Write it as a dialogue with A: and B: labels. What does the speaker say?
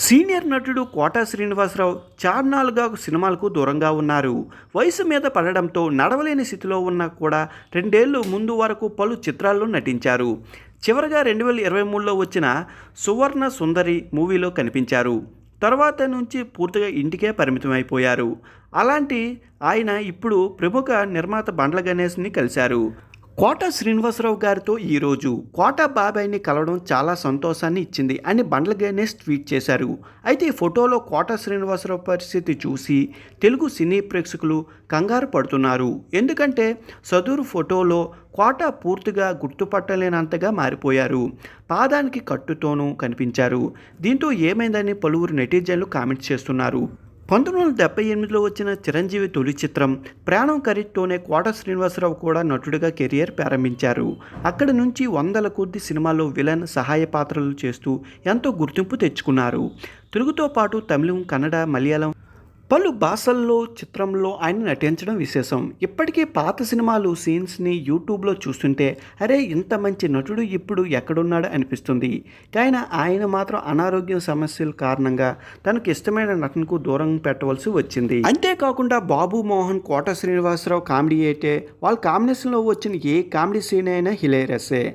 A: Senior నటుడు కోట శ్రీనివాసరావు చాన్నాళ్ళుగా సినిమాలకు దూరంగా ఉన్నారు. వయసు మీద పడడంతో నడవలేని స్థితిలో ఉన్నా కూడా 2 ఏళ్లు ముందు వరకు పలు చిత్రాల్లో నటించారు. చివరగా 2023లో వచ్చిన 'సువర్ణ సుందరి' మూవీలో కనిపించారు. తర్వాత నుంచి పూర్తిగా ఇంటికే పరిమితమైపోయారు. అలాంటి ఆయన ఇప్పుడు ప్రముఖ నిర్మాత బండ్ల గణేష్ని కలిశారు. కోట శ్రీనివాసరావు గారితో ఈరోజు కోట బాబాయ్ని కలవడం చాలా సంతోషాన్ని ఇచ్చింది అని బండ్ల గణేష్ ట్వీట్ చేశారు. అయితే ఈ ఫోటోలో కోట శ్రీనివాసరావు పరిస్థితి చూసి తెలుగు సినీ ప్రేక్షకులు కంగారు పడుతున్నారు. ఎందుకంటే సదూరు ఫోటోలో కోట పూర్తిగా గుర్తుపట్టలేనంతగా మారిపోయారు. పాదానికి కట్టుతోనూ కనిపించారు. దీంతో ఏమైందని పలువురు నెటిజన్లు కామెంట్స్ చేస్తున్నారు. 1978లో వచ్చిన చిరంజీవి తొలి చిత్రం 'ప్రాణం ఖరీదుతోనే' కోట శ్రీనివాసరావు కూడా నటుడిగా కెరియర్ ప్రారంభించారు. అక్కడి నుంచి వందల కొద్ది సినిమాల్లో విలన్, సహాయ పాత్రలు చేస్తూ ఎంతో గుర్తింపు తెచ్చుకున్నారు. తెలుగుతో పాటు తమిళం, కన్నడ, మలయాళం పలు భాషల్లో చిత్రంలో ఆయన నటించడం విశేషం. ఇప్పటికీ పాత సినిమాలు సీన్స్ని యూట్యూబ్లో చూస్తుంటే అరే ఇంత మంచి నటుడు ఇప్పుడు ఎక్కడున్నాడు అనిపిస్తుంది. కానీ ఆయన మాత్రం అనారోగ్య సమస్యల కారణంగా తనకు ఇష్టమైన నటనకు దూరం పెట్టవలసి వచ్చింది. అంతేకాకుండా బాబు మోహన్, కోట శ్రీనివాసరావు కామెడీ అయితే వాళ్ళ కాంబినేషన్లో వచ్చిన ఏ కామెడీ సీన్ అయినా హిలేరియస్సే.